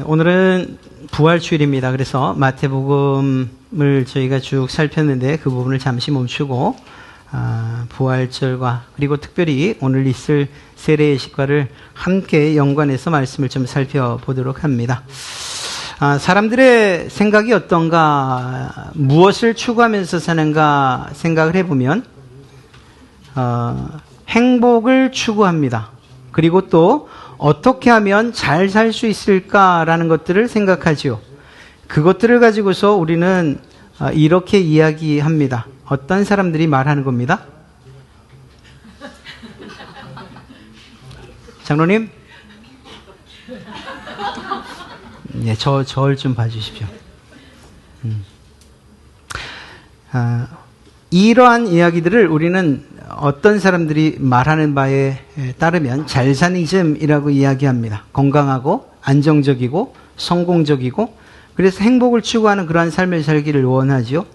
오늘은 부활주일입니다. 그래서 마태복음을 저희가 쭉 살폈는데 그 부분을 잠시 멈추고 부활절과 그리고 특별히 오늘 있을 세례예식과를 함께 연관해서 말씀을 좀 살펴보도록 합니다. 사람들의 생각이 어떤가, 무엇을 추구하면서 사는가 생각을 해보면 행복을 추구합니다. 그리고 또 어떻게 하면 잘 살 수 있을까라는 것들을 생각하지요. 그것들을 가지고서 우리는 이렇게 이야기합니다. 어떤 사람들이 말하는 겁니다. 장로님? 네, 저를 좀 봐주십시오. 이러한 이야기들을 우리는 어떤 사람들이 말하는 바에 따르면 잘사니즘이라고 이야기합니다. 건강하고 안정적이고 성공적이고 그래서 행복을 추구하는 그러한 삶을 살기를 원하죠.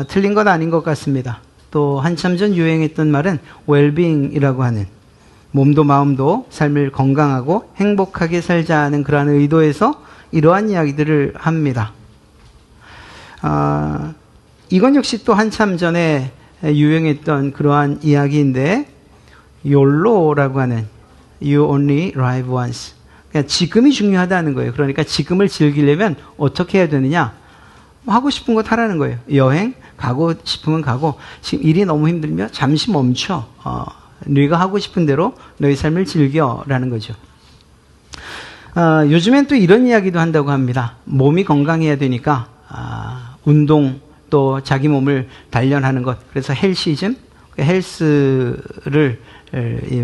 틀린 건 아닌 것 같습니다. 또 한참 전 유행했던 말은 웰빙이라고 하는 몸도 마음도 삶을 건강하고 행복하게 살자는 그러한 의도에서 이러한 이야기들을 합니다. 이건 역시 또 한참 전에 유행했던 그러한 이야기인데 YOLO라고 하는 You Only Live Once. 그러니까 지금이 중요하다는 거예요. 그러니까 지금을 즐기려면 어떻게 해야 되느냐? 하고 싶은 것 하라는 거예요. 여행 가고 싶으면 가고 지금 일이 너무 힘들면 잠시 멈춰. 네가 하고 싶은 대로 너의 삶을 즐겨라는 거죠. 요즘엔 또 이런 이야기도 한다고 합니다. 몸이 건강해야 되니까 운동 또 자기 몸을 단련하는 것. 그래서 헬시즘, 헬스를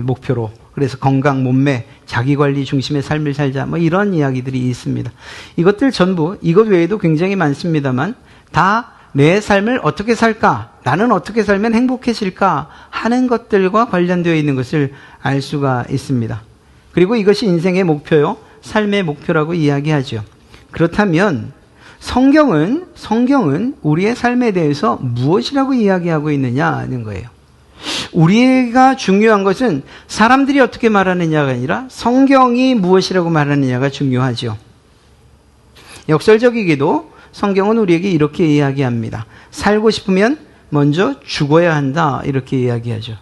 목표로. 그래서 건강, 몸매, 자기관리 중심의 삶을 살자. 뭐 이런 이야기들이 있습니다. 이것들 전부, 이것 외에도 굉장히 많습니다만 다 내 삶을 어떻게 살까? 나는 어떻게 살면 행복해질까? 하는 것들과 관련되어 있는 것을 알 수가 있습니다. 그리고 이것이 인생의 목표요. 삶의 목표라고 이야기하죠. 그렇다면 성경은 우리의 삶에 대해서 무엇이라고 이야기하고 있느냐는 거예요. 우리가 중요한 것은 사람들이 어떻게 말하느냐가 아니라 성경이 무엇이라고 말하느냐가 중요하죠. 역설적이게도 성경은 우리에게 이렇게 이야기합니다. 살고 싶으면 먼저 죽어야 한다. 이렇게 이야기하죠.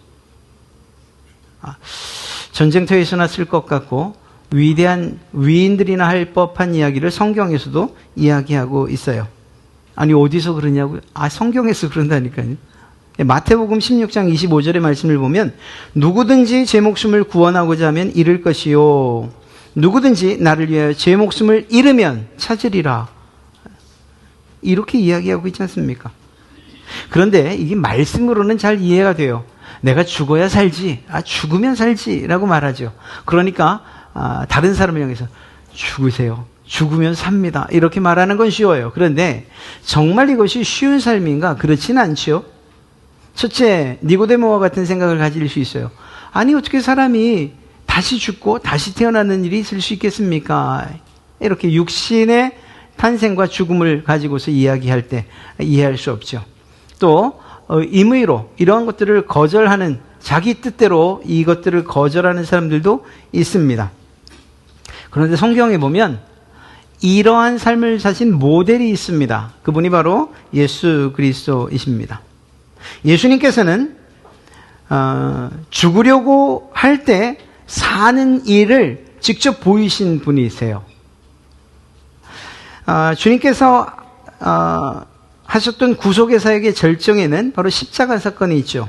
전쟁터에서나 쓸 것 같고 위대한 위인들이나 할 법한 이야기를 성경에서도 이야기하고 있어요. 아니 어디서 그러냐고요? 성경에서 그런다니까요. 마태복음 16장 25절의 말씀을 보면 누구든지 제 목숨을 구원하고자 하면 잃을 것이요 누구든지 나를 위하여 제 목숨을 잃으면 찾으리라. 이렇게 이야기하고 있지 않습니까? 그런데 이게 말씀으로는 잘 이해가 돼요. 내가 죽어야 살지, 죽으면 살지라고 말하죠. 그러니까 다른 사람을 향해서 죽으세요. 죽으면 삽니다. 이렇게 말하는 건 쉬워요. 그런데 정말 이것이 쉬운 삶인가? 그렇지는 않죠. 첫째, 니고데모와 같은 생각을 가질 수 있어요. 아니 어떻게 사람이 다시 죽고 다시 태어나는 일이 있을 수 있겠습니까? 이렇게 육신의 탄생과 죽음을 가지고서 이야기할 때 이해할 수 없죠. 또 임의로 이러한 것들을 거절하는 자기 뜻대로 이것들을 거절하는 사람들도 있습니다. 그런데 성경에 보면 이러한 삶을 사신 모델이 있습니다. 그분이 바로 예수 그리스도이십니다. 예수님께서는 죽으려고 할 때 사는 일을 직접 보이신 분이세요. 주님께서 하셨던 구속의 사역의 절정에는 바로 십자가 사건이 있죠.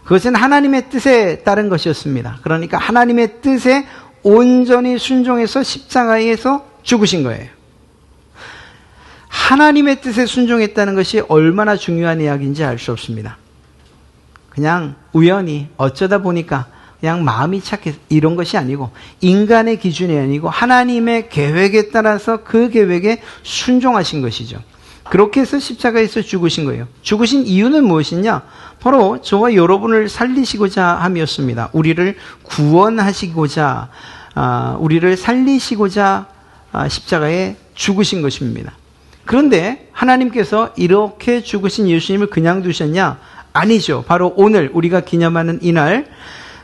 그것은 하나님의 뜻에 따른 것이었습니다. 그러니까 하나님의 뜻에 온전히 순종해서 십자가에서 죽으신 거예요. 하나님의 뜻에 순종했다는 것이 얼마나 중요한 이야기인지 알 수 없습니다. 그냥 우연히 어쩌다 보니까 그냥 마음이 착해서 이런 것이 아니고 인간의 기준이 아니고 하나님의 계획에 따라서 그 계획에 순종하신 것이죠. 그렇게 해서 십자가에서 죽으신 거예요. 죽으신 이유는 무엇이냐? 바로 저와 여러분을 살리시고자 함이었습니다. 우리를 구원하시고자 우리를 살리시고자 십자가에 죽으신 것입니다. 그런데 하나님께서 이렇게 죽으신 예수님을 그냥 두셨냐? 아니죠. 바로 오늘 우리가 기념하는 이날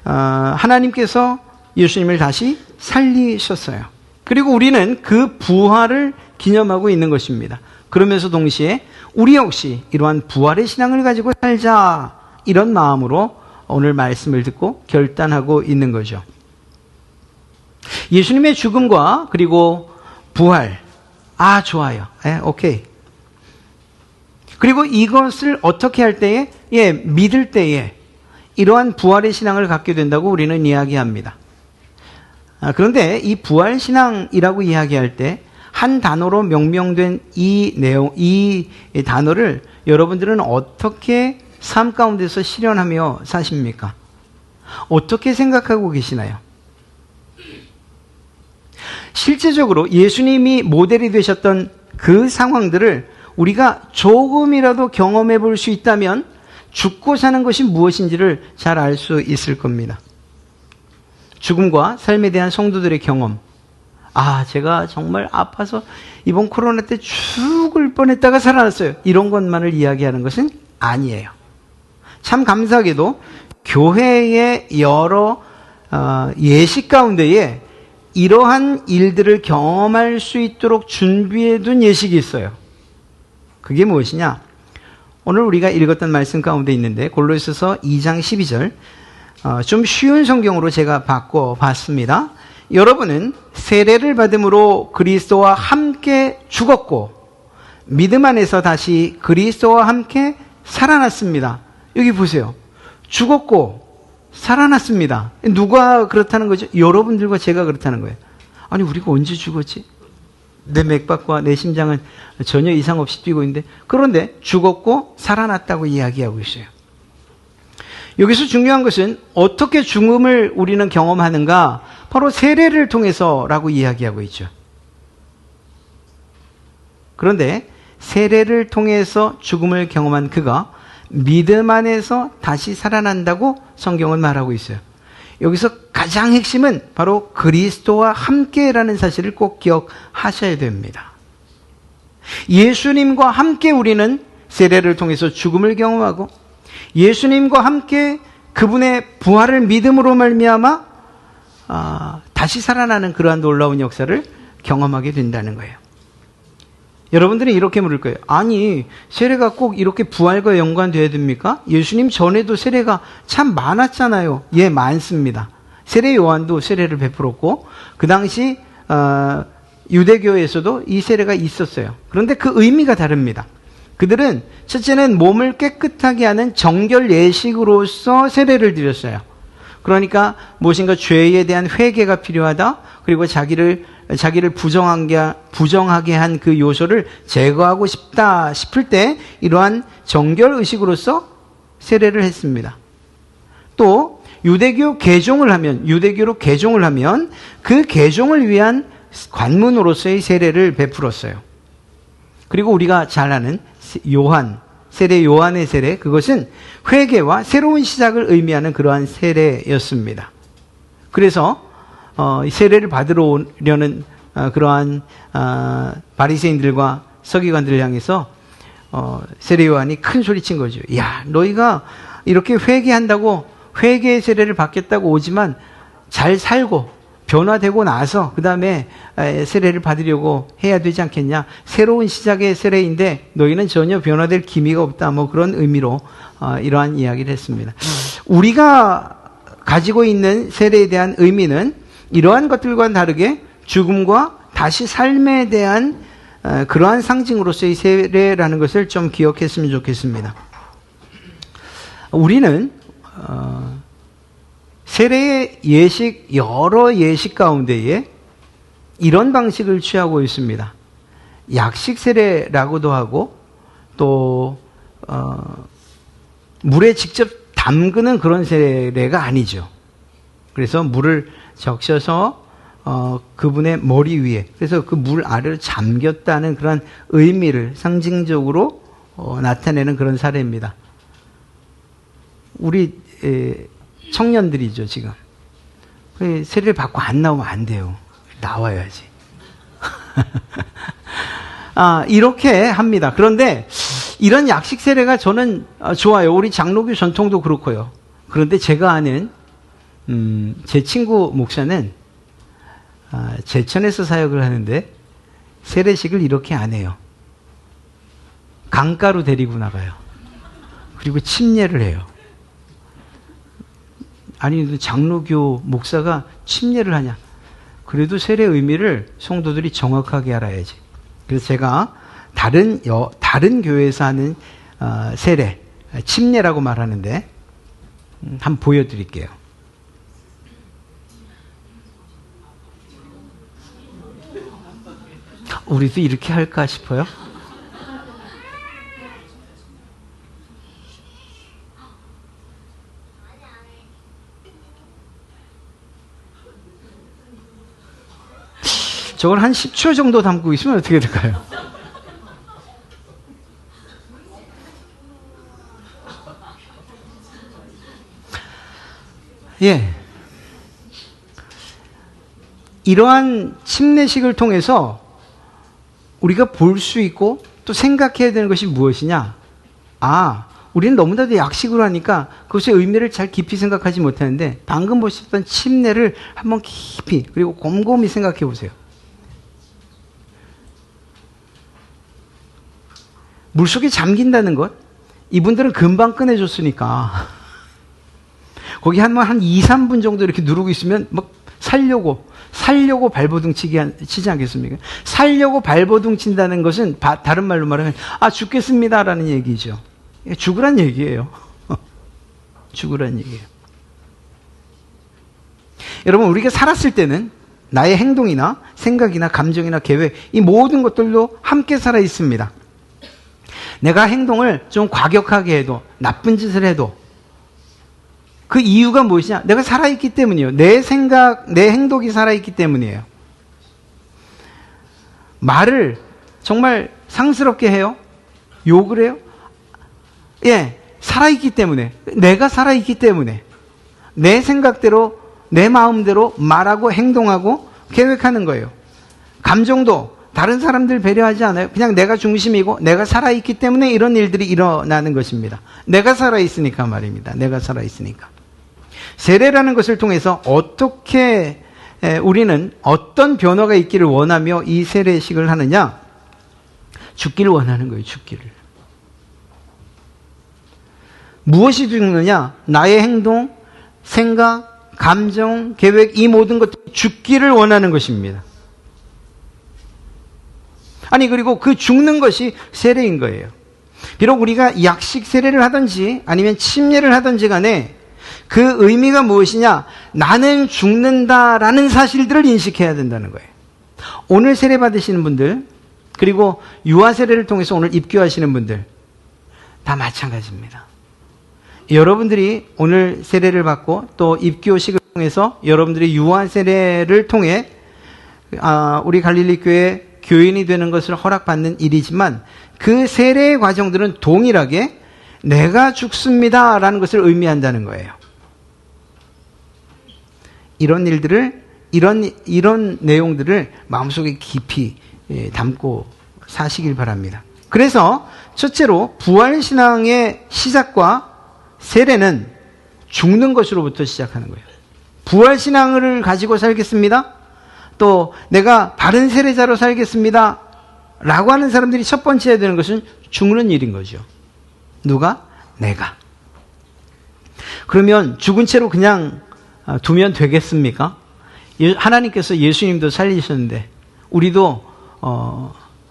하나님께서 예수님을 다시 살리셨어요. 그리고 우리는 그 부활을 기념하고 있는 것입니다. 그러면서 동시에 우리 역시 이러한 부활의 신앙을 가지고 살자, 이런 마음으로 오늘 말씀을 듣고 결단하고 있는 거죠. 예수님의 죽음과 그리고 부활, 좋아요. 오케이. 그리고 이것을 어떻게 할 때에, 믿을 때에 이러한 부활의 신앙을 갖게 된다고 우리는 이야기합니다. 그런데 이 부활 신앙이라고 이야기할 때 한 단어로 명명된 이 단어를 여러분들은 어떻게 삶 가운데서 실현하며 사십니까? 어떻게 생각하고 계시나요? 실제적으로 예수님이 모델이 되셨던 그 상황들을 우리가 조금이라도 경험해 볼 수 있다면 죽고 사는 것이 무엇인지를 잘 알 수 있을 겁니다. 죽음과 삶에 대한 성도들의 경험. 제가 정말 아파서 이번 코로나 때 죽을 뻔했다가 살아났어요. 이런 것만을 이야기하는 것은 아니에요. 참 감사하게도 교회의 여러 예식 가운데에 이러한 일들을 경험할 수 있도록 준비해둔 예식이 있어요. 그게 무엇이냐? 오늘 우리가 읽었던 말씀 가운데 있는데 골로새서 2장 12절, 좀 쉬운 성경으로 제가 바꿔봤습니다. 여러분은 세례를 받음으로 그리스도와 함께 죽었고 믿음 안에서 다시 그리스도와 함께 살아났습니다. 여기 보세요. 죽었고 살아났습니다. 누가 그렇다는 거죠? 여러분들과 제가 그렇다는 거예요. 아니, 우리가 언제 죽었지? 내 맥박과 내 심장은 전혀 이상 없이 뛰고 있는데, 그런데 죽었고 살아났다고 이야기하고 있어요. 여기서 중요한 것은 어떻게 죽음을 우리는 경험하는가? 바로 세례를 통해서라고 이야기하고 있죠. 그런데 세례를 통해서 죽음을 경험한 그가 믿음 안에서 다시 살아난다고 성경은 말하고 있어요. 여기서 가장 핵심은 바로 그리스도와 함께라는 사실을 꼭 기억하셔야 됩니다. 예수님과 함께 우리는 세례를 통해서 죽음을 경험하고 예수님과 함께 그분의 부활을 믿음으로 말미암아 다시 살아나는 그러한 놀라운 역사를 경험하게 된다는 거예요. 여러분들은 이렇게 물을 거예요. 아니, 세례가 꼭 이렇게 부활과 연관되어야 됩니까? 예수님 전에도 세례가 참 많았잖아요. 예, 많습니다. 세례 요한도 세례를 베풀었고 그 당시 유대교에서도 이 세례가 있었어요. 그런데 그 의미가 다릅니다. 그들은 첫째는 몸을 깨끗하게 하는 정결 예식으로서 세례를 드렸어요. 그러니까 무엇인가 죄에 대한 회개가 필요하다. 그리고 자기를 부정하게 한 그 요소를 제거하고 싶다 싶을 때 이러한 정결 의식으로서 세례를 했습니다. 또 유대교로 개종을 하면 그 개종을 위한 관문으로서의 세례를 베풀었어요. 그리고 우리가 잘 아는 세례 요한의 세례, 그것은 회개와 새로운 시작을 의미하는 그러한 세례였습니다. 그래서 세례를 받으러 오려는 그러한 바리새인들과 서기관들을 향해서 세례 요한이 큰 소리친 거죠. 야, 너희가 이렇게 회개한다고 회개의 세례를 받겠다고 오지만 잘 살고 변화되고 나서 그 다음에 세례를 받으려고 해야 되지 않겠냐. 새로운 시작의 세례인데 너희는 전혀 변화될 기미가 없다. 뭐 그런 의미로 이러한 이야기를 했습니다. 우리가 가지고 있는 세례에 대한 의미는 이러한 것들과는 다르게 죽음과 다시 삶에 대한 그러한 상징으로서의 세례라는 것을 좀 기억했으면 좋겠습니다. 우리는 세례의 예식, 여러 예식 가운데에 이런 방식을 취하고 있습니다. 약식 세례라고도 하고 또 물에 직접 담그는 그런 세례가 아니죠. 그래서 물을 적셔서 그분의 머리 위에, 그래서 그 물 아래로 잠겼다는 그런 의미를 상징적으로 나타내는 그런 사례입니다. 우리 청년들이죠, 지금. 세례를 받고 안 나오면 안 돼요. 나와야지. 이렇게 합니다. 그런데 이런 약식 세례가 저는 좋아요. 우리 장로교 전통도 그렇고요. 그런데 제가 아는 제 친구 목사는 제천에서 사역을 하는데 세례식을 이렇게 안 해요. 강가로 데리고 나가요. 그리고 침례를 해요. 아니, 장로교 목사가 침례를 하냐? 그래도 세례 의미를 성도들이 정확하게 알아야지. 그래서 제가 다른 교회에서 하는 세례, 침례라고 말하는데 한번 보여드릴게요. 우리도 이렇게 할까 싶어요. 저걸 한 10초 정도 담고 있으면 어떻게 될까요? 예. 이러한 침례식을 통해서 우리가 볼 수 있고 또 생각해야 되는 것이 무엇이냐? 우리는 너무나도 약식으로 하니까 그것의 의미를 잘 깊이 생각하지 못하는데 방금 보셨던 침례를 한번 깊이 그리고 곰곰이 생각해 보세요. 물속에 잠긴다는 것, 이분들은 금방 꺼내줬으니까 거기 한 2, 3분 정도 이렇게 누르고 있으면 막 살려고 발버둥 치지 않겠습니까? 살려고 발버둥 친다는 것은 다른 말로 말하면 죽겠습니다라는 얘기죠. 죽으란 얘기예요. 죽으란 얘기예요. 여러분, 우리가 살았을 때는 나의 행동이나 생각이나 감정이나 계획, 이 모든 것들도 함께 살아 있습니다. 내가 행동을 좀 과격하게 해도, 나쁜 짓을 해도 그 이유가 무엇이냐? 내가 살아있기 때문이에요. 내 생각, 내 행동이 살아있기 때문이에요. 말을 정말 상스럽게 해요? 욕을 해요? 예, 살아있기 때문에. 내가 살아있기 때문에. 내 생각대로, 내 마음대로 말하고 행동하고 계획하는 거예요. 감정도 다른 사람들 배려하지 않아요. 그냥 내가 중심이고 내가 살아있기 때문에 이런 일들이 일어나는 것입니다. 내가 살아있으니까 말입니다. 내가 살아있으니까. 세례라는 것을 통해서 어떻게 우리는 어떤 변화가 있기를 원하며 이 세례식을 하느냐? 죽기를 원하는 거예요. 죽기를. 무엇이 죽느냐? 나의 행동, 생각, 감정, 계획, 이 모든 것들이 죽기를 원하는 것입니다. 아니, 그리고 그 죽는 것이 세례인 거예요. 비록 우리가 약식 세례를 하든지 아니면 침례를 하든지 간에 그 의미가 무엇이냐? 나는 죽는다라는 사실들을 인식해야 된다는 거예요. 오늘 세례 받으시는 분들, 그리고 유아 세례를 통해서 오늘 입교하시는 분들 다 마찬가지입니다. 여러분들이 오늘 세례를 받고 또 입교식을 통해서 여러분들이 유아 세례를 통해 우리 갈릴리 교회 교인이 되는 것을 허락받는 일이지만 그 세례의 과정들은 동일하게 내가 죽습니다라는 것을 의미한다는 거예요. 이런 일들을, 이런 내용들을 마음속에 깊이 담고 사시길 바랍니다. 그래서 첫째로 부활신앙의 시작과 세례는 죽는 것으로부터 시작하는 거예요. 부활신앙을 가지고 살겠습니다. 또 내가 바른 세례자로 살겠습니다 라고 하는 사람들이 첫 번째 해야 되는 것은 죽는 일인 거죠. 누가? 내가. 그러면 죽은 채로 그냥 두면 되겠습니까? 하나님께서 예수님도 살리셨는데 우리도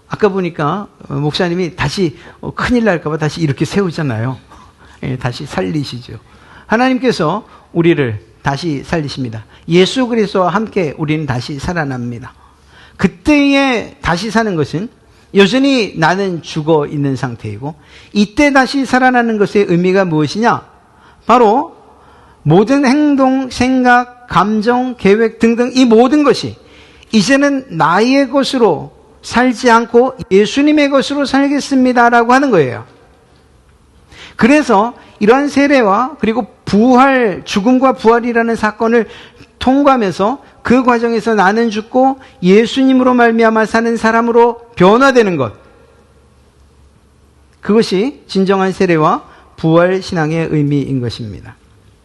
아까 보니까 목사님이 다시 큰일 날까 봐 다시 이렇게 세우잖아요. 다시 살리시죠. 하나님께서 우리를 다시 살리십니다. 예수 그리스도와 함께 우리는 다시 살아납니다. 그때에 다시 사는 것은 여전히 나는 죽어 있는 상태이고 이때 다시 살아나는 것의 의미가 무엇이냐? 바로 모든 행동, 생각, 감정, 계획 등등 이 모든 것이 이제는 나의 것으로 살지 않고 예수님의 것으로 살겠습니다라고 하는 거예요. 그래서 이러한 세례와 그리고 부활, 죽음과 부활이라는 사건을 통과하면서 그 과정에서 나는 죽고 예수님으로 말미암아 사는 사람으로 변화되는 것. 그것이 진정한 세례와 부활 신앙의 의미인 것입니다.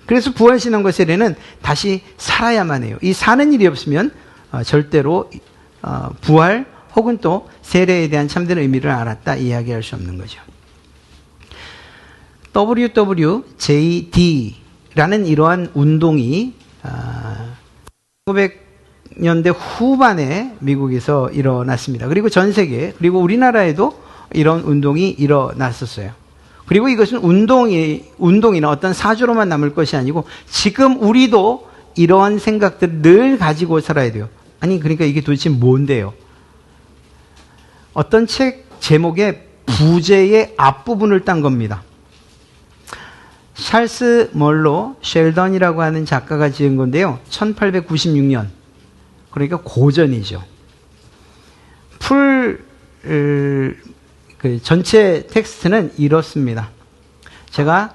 그래서 부활 신앙과 세례는 다시 살아야만 해요. 이 사는 일이 없으면 절대로 부활 혹은 또 세례에 대한 참된 의미를 알았다 이야기할 수 없는 거죠. WWJD라는 이러한 운동이 1900년대 후반에 미국에서 일어났습니다. 그리고 전 세계, 그리고 우리나라에도 이런 운동이 일어났었어요. 그리고 이것은 운동이나 어떤 사조로만 남을 것이 아니고 지금 우리도 이러한 생각들을 늘 가지고 살아야 돼요. 아니, 그러니까 이게 도대체 뭔데요? 어떤 책 제목에 부제의 앞부분을 딴 겁니다. 찰스 멀로 셸던이라고 하는 작가가 지은 건데요. 1896년. 그러니까 고전이죠. 전체 텍스트는 이렇습니다. 제가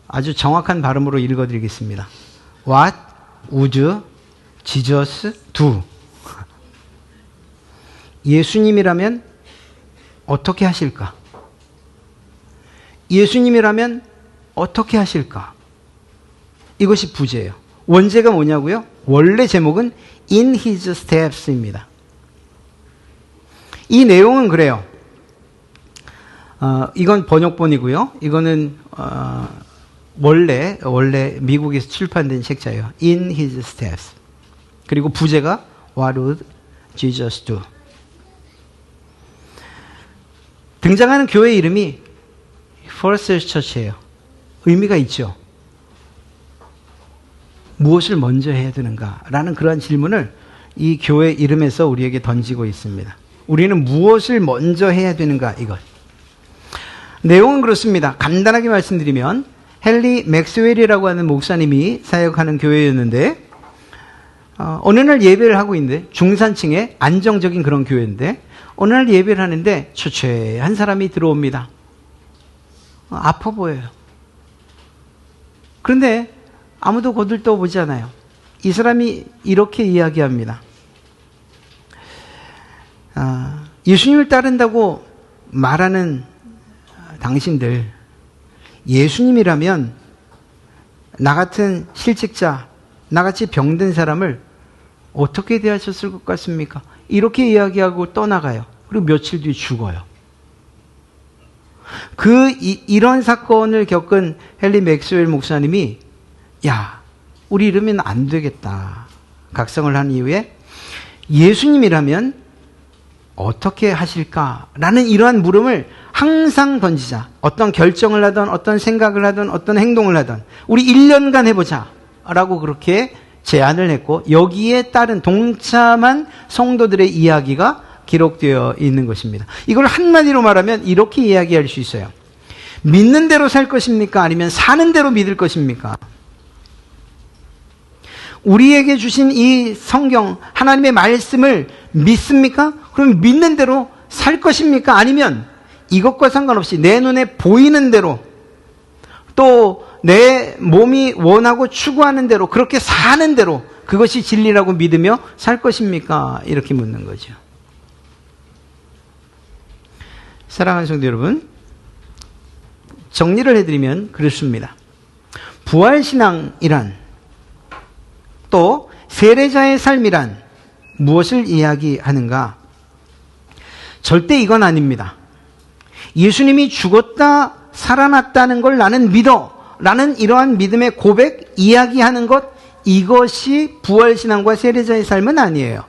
아주 정확한 발음으로 읽어드리겠습니다. What would Jesus do? 예수님이라면 어떻게 하실까? 예수님이라면 어떻게 하실까? 이것이 부제예요. 원제가 뭐냐고요? 원래 제목은 In His Steps입니다. 이 내용은 그래요. 이건 번역본이고요. 이거는 원래 미국에서 출판된 책자예요. In His Steps. 그리고 부제가 What would Jesus do? 등장하는 교회 이름이 First Church예요. 의미가 있죠. 무엇을 먼저 해야 되는가? 라는 그러한 질문을 이 교회 이름에서 우리에게 던지고 있습니다. 우리는 무엇을 먼저 해야 되는가? 이것. 내용은 그렇습니다. 간단하게 말씀드리면 헨리 맥스웰이라고 하는 목사님이 사역하는 교회였는데 어느 날 예배를 하고 있는데 중산층의 안정적인 그런 교회인데 어느 날 예배를 하는데 초췌한 사람이 들어옵니다. 아파 보여요. 그런데 아무도 거들떠보지 않아요. 이 사람이 이렇게 이야기합니다. 예수님을 따른다고 말하는 당신들, 예수님이라면 나 같은 실직자, 나같이 병든 사람을 어떻게 대하셨을 것 같습니까? 이렇게 이야기하고 떠나가요. 그리고 며칠 뒤에 죽어요. 이런 사건을 겪은 헨리 맥스웰 목사님이 야, 우리 이러면 안 되겠다 각성을 한 이후에 예수님이라면 어떻게 하실까라는 이러한 물음을 항상 던지자. 어떤 결정을 하든 어떤 생각을 하든 어떤 행동을 하든 우리 1년간 해보자 라고 그렇게 제안을 했고 여기에 따른 동참한 성도들의 이야기가 기록되어 있는 것입니다. 이걸 한마디로 말하면 이렇게 이야기할 수 있어요. 믿는 대로 살 것입니까? 아니면 사는 대로 믿을 것입니까? 우리에게 주신 이 성경, 하나님의 말씀을 믿습니까? 그럼 믿는 대로 살 것입니까? 아니면 이것과 상관없이 내 눈에 보이는 대로 또 내 몸이 원하고 추구하는 대로 그렇게 사는 대로 그것이 진리라고 믿으며 살 것입니까? 이렇게 묻는 거죠. 사랑하는 성도 여러분, 정리를 해드리면 그렇습니다. 부활신앙이란 또 세례자의 삶이란 무엇을 이야기하는가? 절대 이건 아닙니다. 예수님이 죽었다 살아났다는 걸 나는 믿어 라는 이러한 믿음의 고백, 이야기하는 것, 이것이 부활신앙과 세례자의 삶은 아니에요.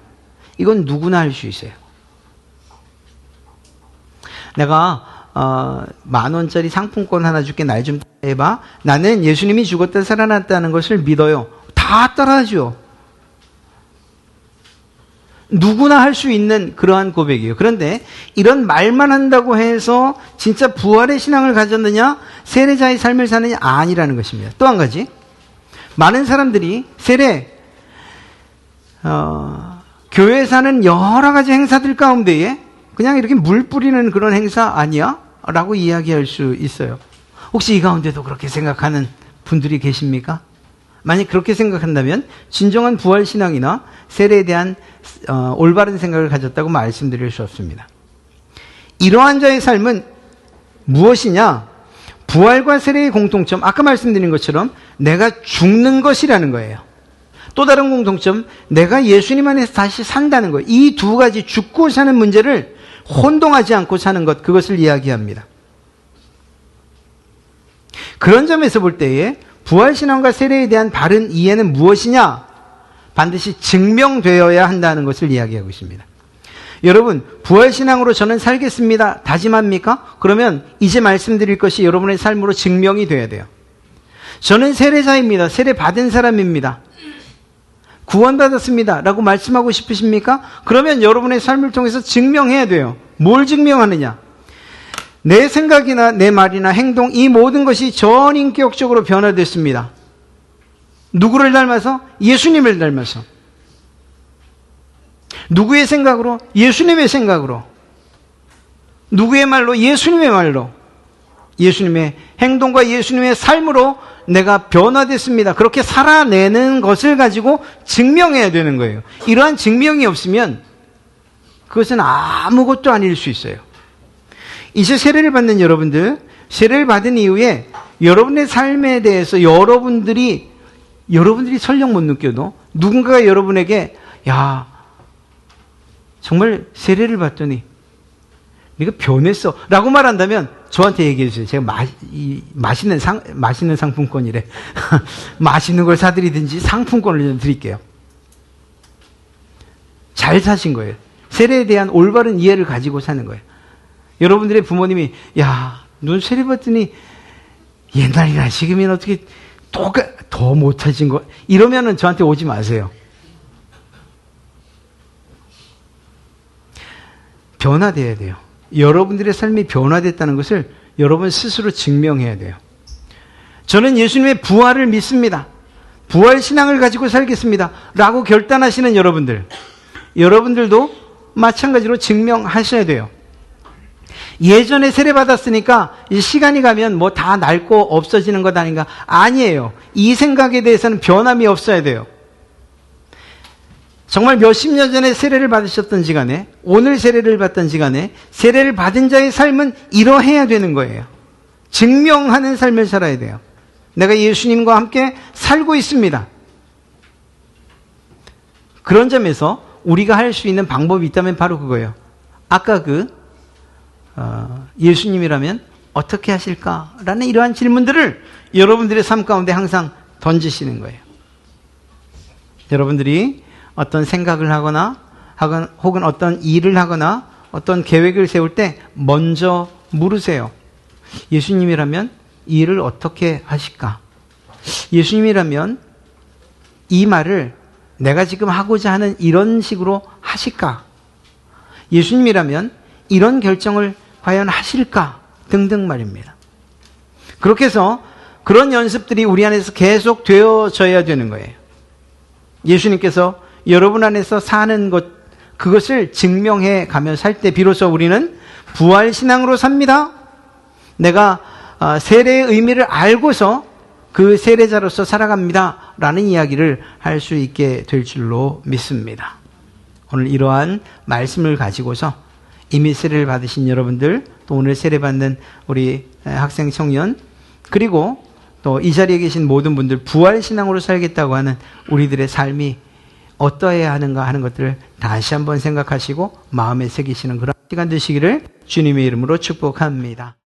이건 누구나 할 수 있어요. 내가 10,000원짜리 상품권 하나 줄게, 날 좀 해봐. 나는 예수님이 죽었다 살아났다는 것을 믿어요. 다 따라하죠. 누구나 할 수 있는 그러한 고백이에요. 그런데 이런 말만 한다고 해서 진짜 부활의 신앙을 가졌느냐, 세례자의 삶을 사느냐, 아니라는 것입니다. 또 한 가지, 많은 사람들이 교회에 사는 여러 가지 행사들 가운데에 그냥 이렇게 물 뿌리는 그런 행사 아니야? 라고 이야기할 수 있어요. 혹시 이 가운데도 그렇게 생각하는 분들이 계십니까? 만약 그렇게 생각한다면 진정한 부활신앙이나 세례에 대한 올바른 생각을 가졌다고 말씀드릴 수 없습니다. 이러한 자의 삶은 무엇이냐? 부활과 세례의 공통점, 아까 말씀드린 것처럼 내가 죽는 것이라는 거예요. 또 다른 공통점, 내가 예수님 안에서 다시 산다는 것. 이 두 가지 죽고 사는 문제를 혼동하지 않고 사는 것, 그것을 이야기합니다. 그런 점에서 볼 때에 부활신앙과 세례에 대한 바른 이해는 무엇이냐? 반드시 증명되어야 한다는 것을 이야기하고 있습니다. 여러분, 부활신앙으로 저는 살겠습니다. 다짐합니까? 그러면 이제 말씀드릴 것이 여러분의 삶으로 증명이 돼야 돼요. 저는 세례자입니다. 세례 받은 사람입니다. 구원받았습니다. 라고 말씀하고 싶으십니까? 그러면 여러분의 삶을 통해서 증명해야 돼요. 뭘 증명하느냐? 내 생각이나 내 말이나 행동, 이 모든 것이 전인격적으로 변화됐습니다. 누구를 닮아서? 예수님을 닮아서. 누구의 생각으로? 예수님의 생각으로. 누구의 말로? 예수님의 말로. 예수님의 행동과 예수님의 삶으로 내가 변화됐습니다. 그렇게 살아내는 것을 가지고 증명해야 되는 거예요. 이러한 증명이 없으면 그것은 아무것도 아닐 수 있어요. 이제 세례를 받는 여러분들, 세례를 받은 이후에 여러분의 삶에 대해서 여러분들이 설령 못 느껴도 누군가가 여러분에게 야, 정말 세례를 받더니 네가 변했어 라고 말한다면 저한테 얘기해 주세요. 제가 맛있는 상품권이래. 맛있는 걸 사드리든지 상품권을 좀 드릴게요. 잘 사신 거예요. 세례에 대한 올바른 이해를 가지고 사는 거예요. 여러분들의 부모님이 야, 넌 세례 받더니 옛날이나 지금이나 어떻게 더 못해진 거 이러면은 저한테 오지 마세요. 변화돼야 돼요. 여러분들의 삶이 변화됐다는 것을 여러분 스스로 증명해야 돼요. 저는 예수님의 부활을 믿습니다. 부활 신앙을 가지고 살겠습니다. 라고 결단하시는 여러분들도 마찬가지로 증명하셔야 돼요. 예전에 세례 받았으니까 시간이 가면 뭐 다 낡고 없어지는 것 아닌가? 아니에요. 이 생각에 대해서는 변함이 없어야 돼요. 정말 몇십 년 전에 세례를 받으셨던지 간에 오늘 세례를 받던지 간에 세례를 받은 자의 삶은 이러해야 되는 거예요. 증명하는 삶을 살아야 돼요. 내가 예수님과 함께 살고 있습니다. 그런 점에서 우리가 할 수 있는 방법이 있다면 바로 그거예요. 아까 예수님이라면 어떻게 하실까라는 이러한 질문들을 여러분들의 삶 가운데 항상 던지시는 거예요. 여러분들이 어떤 생각을 하거나 혹은 어떤 일을 하거나 어떤 계획을 세울 때 먼저 물으세요. 예수님이라면 이 일을 어떻게 하실까? 예수님이라면 이 말을 내가 지금 하고자 하는 이런 식으로 하실까? 예수님이라면 이런 결정을 과연 하실까? 등등 말입니다. 그렇게 해서 그런 연습들이 우리 안에서 계속 되어져야 되는 거예요. 예수님께서 여러분 안에서 사는 것, 그것을 증명해 가며 살 때 비로소 우리는 부활신앙으로 삽니다. 내가 세례의 의미를 알고서 그 세례자로서 살아갑니다. 라는 이야기를 할 수 있게 될 줄로 믿습니다. 오늘 이러한 말씀을 가지고서 이미 세례를 받으신 여러분들, 또 오늘 세례받는 우리 학생 청년, 그리고 또 이 자리에 계신 모든 분들 부활신앙으로 살겠다고 하는 우리들의 삶이 어떠해야 하는가 하는 것들을 다시 한번 생각하시고 마음에 새기시는 그런 시간 되시기를 주님의 이름으로 축복합니다.